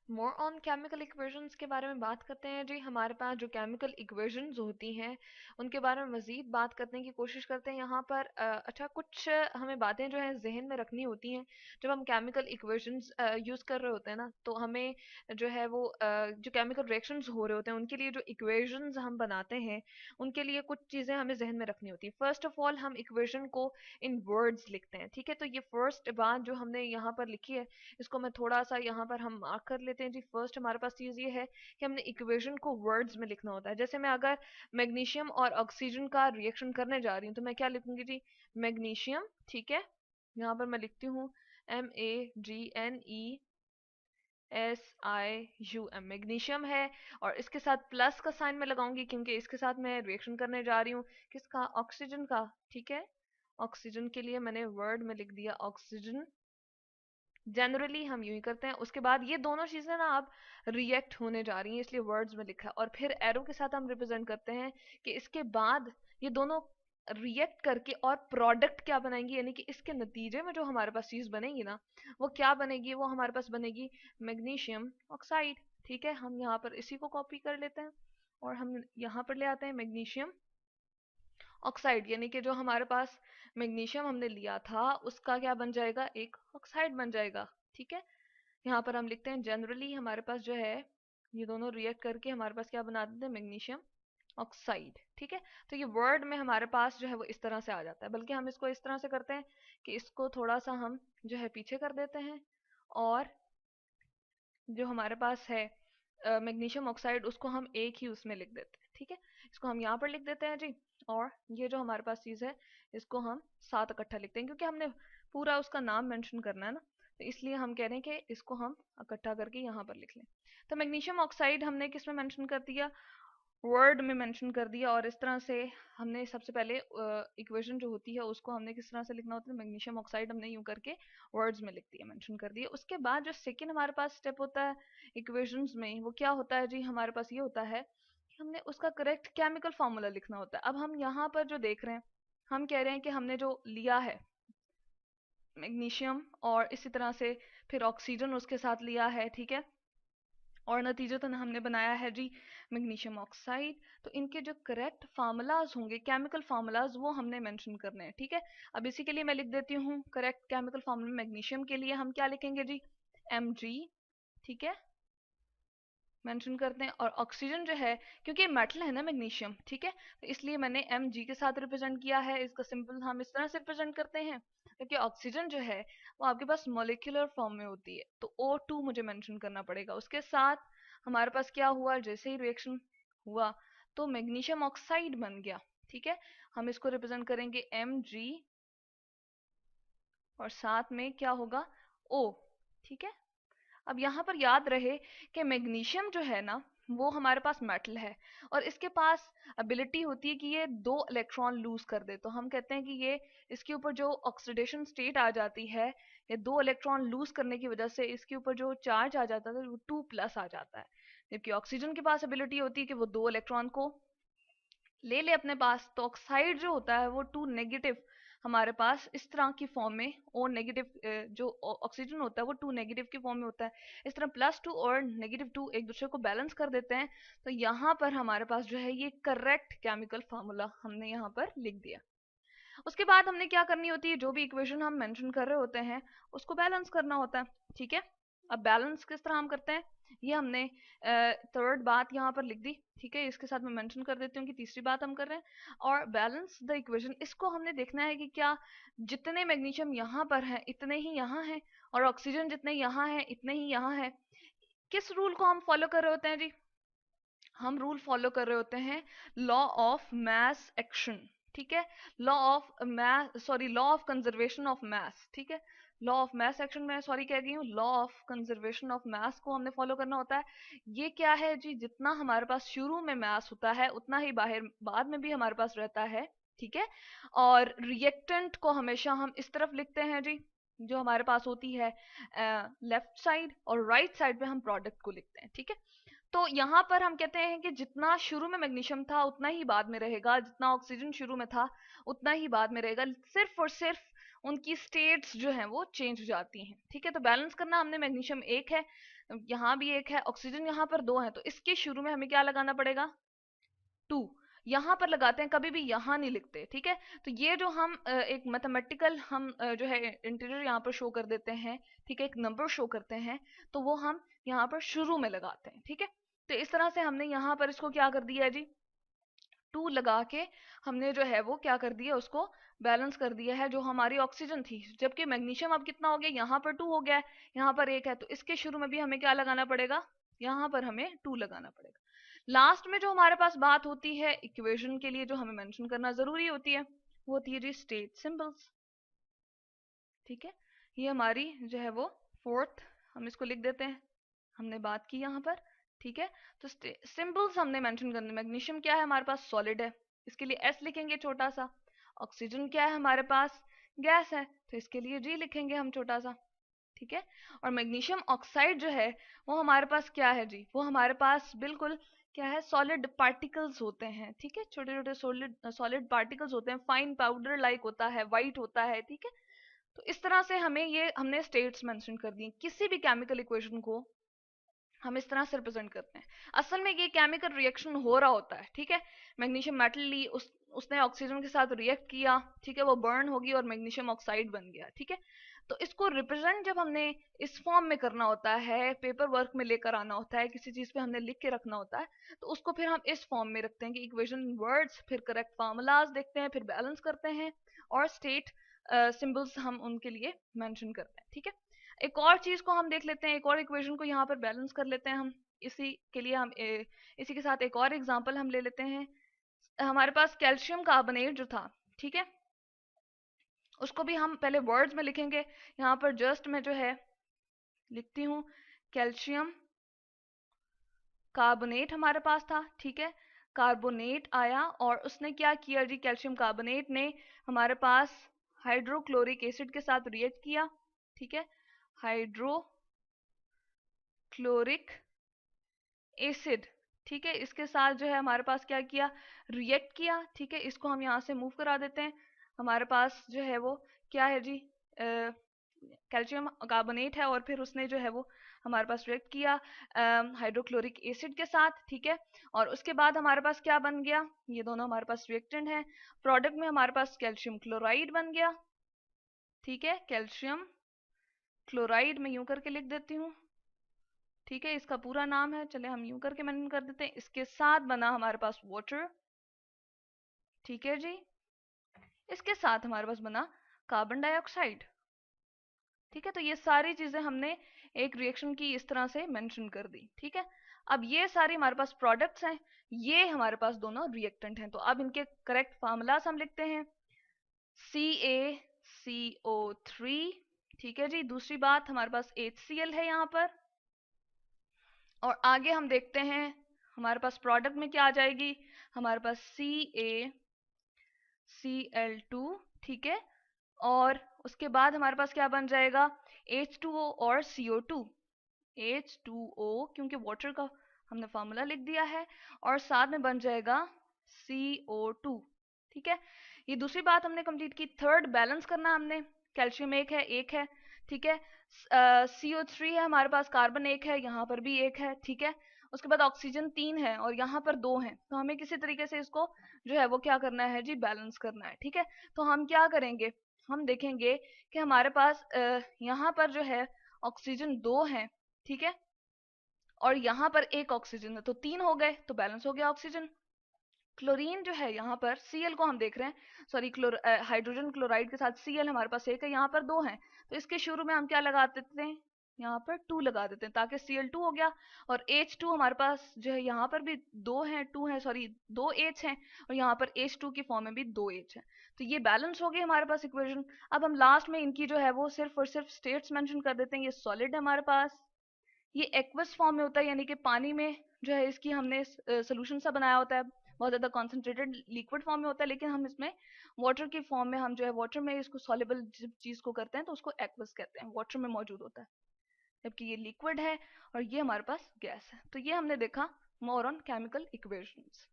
More on chemical equations के बारे में बात करते हैं जी। हमारे पास जो केमिकल इक्वेशंस होती हैं उनके बारे में मज़ीद बात करने की कोशिश करते हैं यहाँ पर। अच्छा, कुछ हमें बातें जो है जहन में रखनी होती हैं जब हम केमिकल इक्वेशंस यूज़ कर रहे होते हैं ना, तो हमें जो है वो जो केमिकल रिएक्शंस हो रहे होते हैं उनके लिए जो इक्वेशंस हम बनाते हैं उनके लिए कुछ चीज़ें हमें जहन में रखनी होती है। फर्स्ट ऑफ ऑल हम इक्वेशन को इन वर्ड्स लिखते हैं, ठीक है। तो ये फर्स्ट बात जो हमने यहाँ पर लिखी है इसको मैं थोड़ा सा यहाँ पर हम मार्क कर लेते हैं जी। फर्स्ट हमारे पास चीज़ ये है कि हमने इक्वेशन को वर्ड्स में लिखना होता है। जैसे मैं अगर मैग्नीशियम और ऑक्सीजन का रिएक्शन करने जा रही हूँ तो मैं क्या लिखूंगी जी? मैग्नीशियम, ठीक है। यहाँ पर मैं लिखती हूँ MAGNESIUM, मैग्नीशियम है। और इसके साथ प्लस का साइन मैं लगाऊंगी क्योंकि इसके साथ मैं रिएक्शन करने जा रही हूँ किसका? ऑक्सीजन का, ठीक है। ऑक्सीजन के लिए मैंने वर्ड में लिख दिया ऑक्सीजन। जनरली हम यूं ही करते हैं। उसके बाद ये दोनों चीजें ना अब रिएक्ट होने जा रही हैं इसलिए वर्ड्स में लिखा है। और फिर एरो के साथ हम रिप्रेजेंट करते हैं कि इसके बाद ये दोनों रिएक्ट करके और प्रोडक्ट क्या बनाएंगी, यानी कि इसके नतीजे में जो हमारे पास चीज बनेगी ना वो क्या बनेगी? वो हमारे पास बनेगी मैग्नीशियम ऑक्साइड, ठीक है। हम यहाँ पर इसी को कॉपी कर लेते हैं और हम यहाँ पर ले आते हैं मैग्नीशियम ऑक्साइड, यानी कि जो हमारे पास मैग्नीशियम हमने लिया था उसका क्या बन जाएगा? एक ऑक्साइड बन जाएगा, ठीक है। यहाँ पर हम लिखते हैं जनरली हमारे पास जो है ये दोनों रिएक्ट करके हमारे पास क्या बना देते हैं? मैग्नीशियम ऑक्साइड, ठीक है। तो ये वर्ड में हमारे पास जो है वो इस तरह से आ जाता है। बल्कि हम इसको इस तरह से करते हैं कि इसको थोड़ा सा हम जो है पीछे कर देते हैं और जो हमारे पास है मैग्नीशियम ऑक्साइड उसको हम एक ही उसमें लिख देते हैं, ठीक है। इसको हम यहाँ पर लिख देते हैं जी। और ये जो हमारे पास चीज़ है इसको हम साथ इकट्ठा लिखते हैं क्योंकि हमने पूरा उसका नाम मेंशन करना है ना, तो इसलिए हम कह रहे हैं कि इसको हम इकट्ठा करके यहाँ पर लिख लें। तो मैग्नीशियम ऑक्साइड हमने किस में मेंशन कर दिया? वर्ड में मेंशन कर दिया। और इस तरह से हमने सबसे पहले इक्वेशन जो होती है उसको हमने किस तरह से लिखना होता है? मैग्नीशियम ऑक्साइड हमने यूं करके वर्ड्स में लिख दिया, मेंशन कर दिया। उसके बाद जो सेकंड हमारे पास स्टेप होता है इक्वेशंस में वो क्या होता है जी? हमारे पास ये होता है कि हमने उसका करेक्ट केमिकल फार्मूला लिखना होता है। अब हम यहाँ पर जो देख रहे हैं हम कह रहे हैं कि हमने जो लिया है मैग्नीशियम और इसी तरह से फिर ऑक्सीजन उसके साथ लिया है, ठीक है। और नतीजतन हमने बनाया है जी मैग्नीशियम ऑक्साइड। तो इनके जो करेक्ट फार्मूलाज होंगे केमिकल फार्मूलाज वो हमने मेंशन करने हैं, ठीक है। अब इसी के लिए मैं लिख देती हूँ करेक्ट केमिकल फार्मूला। मैग्नीशियम के लिए हम क्या लिखेंगे जी? Mg, ठीक है, मेंशन करते हैं। और ऑक्सीजन जो है क्योंकि ये मेटल है ना मैग्नीशियम, ठीक है, तो इसलिए मैंने Mg के साथ रिप्रेजेंट किया है। इसका सिंपल हम इस तरह से रिप्रेजेंट करते हैं क्योंकि ऑक्सीजन जो है वो आपके पास मॉलिक्यूलर फॉर्म में होती है तो O2 मुझे मेंशन करना पड़ेगा। उसके साथ हमारे पास क्या हुआ? जैसे ही रिएक्शन हुआ तो मैग्नीशियम ऑक्साइड बन गया, ठीक है। हम इसको रिप्रेजेंट करेंगे Mg और साथ में क्या होगा? O, ठीक है। अब यहाँ पर याद रहे कि मैग्नीशियम जो है ना वो हमारे पास मेटल है और इसके पास एबिलिटी होती है कि ये दो इलेक्ट्रॉन लूज कर दे। तो हम कहते हैं कि ये इसके ऊपर जो ऑक्सीडेशन स्टेट आ जाती है ये दो इलेक्ट्रॉन लूज करने की वजह से इसके ऊपर जो चार्ज आ जाता है वो 2+ आ जाता है। जबकि ऑक्सीजन के पास एबिलिटी होती है कि वो दो इलेक्ट्रॉन को ले ले अपने पास। तो ऑक्साइड जो होता है वो 2 नेगेटिव हमारे पास इस तरह की फॉर्म में, और नेगेटिव जो ऑक्सीजन होता है वो 2 नेगेटिव की फॉर्म में होता है। इस तरह +2 और -2 एक दूसरे को बैलेंस कर देते हैं। तो यहाँ पर हमारे पास जो है ये करेक्ट केमिकल फार्मूला हमने यहाँ पर लिख दिया। उसके बाद हमने क्या करनी होती है? जो भी इक्वेशन हम मेंशन कर रहे होते हैं उसको बैलेंस करना होता है, ठीक है। अब बैलेंस किस तरह हम करते हैं ये हमने थर्ड बात यहाँ पर लिख दी, ठीक है। इसके साथ मैं मेंशन कर देती हूँ कि तीसरी बात हम कर रहे हैं। और बैलेंस द इक्वेशन इसको हमने देखना है कि क्या जितने मैग्नीशियम यहाँ पर है इतने ही यहाँ है और ऑक्सीजन जितने यहाँ है इतने ही यहाँ है। किस रूल को हम फॉलो कर रहे होते हैं जी? हम रूल फॉलो कर रहे होते हैं लॉ ऑफ मैस एक्शन, ठीक है। Law of mass, sorry, law of conservation of mass, ठीक है। लॉ ऑफ मैस एक्शन में सॉरी कह रही हूँ, law of conservation of mass को हमने फॉलो करना होता है। ये क्या है जी? जितना हमारे पास शुरू में मैस होता है उतना ही बाहर बाद में भी हमारे पास रहता है, ठीक है। और रिएक्टेंट को हमेशा हम इस तरफ लिखते हैं जी जो हमारे पास होती है लेफ्ट साइड, और राइट साइड पे हम प्रोडक्ट को लिखते हैं, ठीक है। तो यहाँ पर हम कहते हैं कि जितना शुरू में मैग्नीशियम था उतना ही बाद में रहेगा, जितना ऑक्सीजन शुरू में था उतना ही बाद में रहेगा। सिर्फ और सिर्फ उनकी स्टेट्स जो हैं वो चेंज हो जाती हैं। ठीक है, तो बैलेंस करना हमने, मैग्नीशियम एक है, यहाँ भी एक है, ऑक्सीजन यहाँ पर दो है, तो इसके शुरू में हमें क्या लगाना पड़ेगा, 2। यहाँ पर लगाते हैं, कभी भी यहाँ नहीं लिखते। ठीक है, तो ये जो हम एक मैथमेटिकल हम जो है इंटीजर यहाँ पर शो कर देते हैं, ठीक है, एक नंबर शो करते हैं, तो वो हम यहाँ पर शुरू में लगाते हैं। ठीक है, तो इस तरह से हमने यहाँ पर इसको क्या कर दिया है जी, 2 लगा के हमने जो है वो क्या कर दिया, उसको बैलेंस कर दिया है, जो हमारी ऑक्सीजन थी। जबकि मैग्नीशियम अब कितना हो गया, यहाँ पर 2 हो गया है, यहाँ पर 1 है, तो इसके शुरू में भी हमें क्या लगाना पड़ेगा, यहाँ पर हमें 2 लगाना पड़ेगा। लास्ट में जो हमारे पास बात होती है इक्वेशन के लिए, जो हमें मेंशन करना जरूरी होती है, वो होती है जी स्टेट सिंबल्स। ठीक है, ये हमारी जो है वो फोर्थ, हम इसको लिख देते हैं, हमने बात की यहाँ पर। ठीक है, तो सिंबल्स हमने मेंशन करने, मैग्नीशियम क्या है हमारे पास, सॉलिड है, इसके लिए एस लिखेंगे छोटा सा। ऑक्सीजन क्या है हमारे पास, गैस है, तो इसके लिए जी लिखेंगे हम छोटा सा। ठीक है, और मैग्नीशियम ऑक्साइड जो है वो हमारे पास क्या है जी, वो हमारे पास बिल्कुल क्या है, सॉलिड पार्टिकल्स होते हैं। ठीक है, छोटे छोटे सॉलिड पार्टिकल्स होते हैं, फाइन पाउडर लाइक होता है, वाइट होता है। ठीक है, तो इस तरह से हमें ये हमने स्टेट्स मेंशन कर दिए। किसी भी केमिकल इक्वेशन को हम इस तरह से रिप्रेजेंट करते हैं। असल में ये केमिकल रिएक्शन हो रहा होता है। ठीक है, मैग्नीशियम मेटल ली, उसने ऑक्सीजन के साथ रिएक्ट किया, ठीक है, वो बर्न होगी और मैग्नीशियम ऑक्साइड बन गया। ठीक है, तो इसको रिप्रेजेंट जब हमने इस फॉर्म में करना होता है, पेपर वर्क में लेकर आना होता है, किसी चीज पे हमने लिख के रखना होता है, तो उसको फिर हम इस फॉर्म में रखते हैं कि इक्वेशन वर्ड्स, फिर करेक्ट फार्मूलाज देखते हैं, फिर बैलेंस करते हैं, और स्टेट सिंबल्स हम उनके लिए मेंशन करते हैं। ठीक है, एक और चीज को हम देख लेते हैं, एक और इक्वेशन को यहाँ पर बैलेंस कर लेते हैं हम। इसी के लिए हम इसी के साथ एक और एग्जांपल हम ले लेते हैं। हमारे पास कैल्शियम कार्बोनेट जो था, ठीक है, उसको भी हम पहले वर्ड्स में लिखेंगे। यहाँ पर जस्ट मैं जो है लिखती हूँ, कैल्शियम कार्बोनेट हमारे पास था। ठीक है, कार्बोनेट आया और उसने क्या किया जी, कैल्शियम कार्बोनेट ने हमारे पास हाइड्रोक्लोरिक एसिड के साथ रिएक्ट किया। ठीक है, हाइड्रोक्लोरिक एसिड, ठीक है, इसके साथ जो है हमारे पास क्या किया, रिएक्ट किया। ठीक है, इसको हम यहाँ से मूव करा देते हैं। हमारे पास जो है वो क्या है जी, कैल्शियम कार्बोनेट है, और फिर उसने जो है वो हमारे पास रिएक्ट किया हाइड्रोक्लोरिक एसिड के साथ। ठीक है, और उसके बाद हमारे पास क्या बन गया, ये दोनों हमारे पास रिएक्टेंट हैं। प्रोडक्ट में हमारे पास कैल्शियम क्लोराइड बन गया। ठीक है, कैल्शियम क्लोराइड में यूं करके लिख देती हूँ। ठीक है, इसका पूरा नाम है, चले हम यूं करके मेंशन कर देते हैं। इसके साथ बना हमारे पास वाटर। ठीक है जी, इसके साथ हमारे पास बना कार्बन डाइऑक्साइड। ठीक है, तो ये सारी चीजें हमने एक रिएक्शन की इस तरह से मेंशन कर दी। ठीक है, अब ये सारी हमारे पास प्रोडक्ट्स हैं, ये हमारे पास दोनों रिएक्टेंट हैं। तो अब इनके करेक्ट फार्मूलास हम लिखते हैं, CaCO3। ठीक है जी, दूसरी बात हमारे पास HCl है यहाँ पर, और आगे हम देखते हैं हमारे पास प्रोडक्ट में क्या आ जाएगी, हमारे पास CaCl2। ठीक है, और उसके बाद हमारे पास क्या बन जाएगा, H2O और CO2। H2O क्योंकि वाटर का हमने फार्मूला लिख दिया है, और साथ में बन जाएगा CO2। ठीक है, ये दूसरी बात हमने कंप्लीट की। थर्ड, बैलेंस करना हमने, कैल्शियम एक है। ठीक है, CO3 है हमारे पास, कार्बन एक है, यहाँ पर भी एक है। ठीक है, उसके बाद ऑक्सीजन 3 है और यहाँ पर 2 है, तो हमें किसी तरीके से इसको जो है वो क्या करना है जी, बैलेंस करना है। ठीक है, तो हम क्या करेंगे, हम देखेंगे कि हमारे पास यहाँ पर जो है ऑक्सीजन 2 है। ठीक है, और यहाँ पर एक ऑक्सीजन है, तो 3 हो गए, तो बैलेंस हो गया ऑक्सीजन। क्लोरीन जो है यहाँ पर, Cl को हम देख रहे हैं, सॉरी हाइड्रोजन क्लोराइड के साथ Cl हमारे पास एक है, यहाँ पर 2 है, तो इसके शुरू में हम क्या लगा देते हैं, यहाँ पर 2 लगा देते हैं, ताकि Cl2 हो गया। और H2 हमारे पास जो है यहाँ पर भी 2 है, 2 है, सॉरी 2 H है, और यहाँ पर H2 की फॉर्म में भी 2 H है, तो ये बैलेंस हो गई हमारे पास इक्वेशन। अब हम लास्ट में इनकी जो है वो सिर्फ और सिर्फ स्टेट्स मेंशन कर देते हैं। ये सॉलिड है हमारे पास, ये एक्वस फॉर्म में होता है, यानी कि पानी में जो है इसकी हमने सोल्यूशन सा बनाया होता है, बहुत ज्यादा कॉन्सेंट्रेटेड लिक्विड फॉर्म में होता है, लेकिन हम इसमें वाटर की फॉर्म में, हम जो है वाटर में इसको सॉल्युबल चीज को करते हैं, तो उसको एक्वस कहते हैं, वाटर में मौजूद होता है, जबकि ये लिक्विड है और ये हमारे पास गैस है। तो ये हमने देखा मोर ऑन केमिकल इक्वेशंस।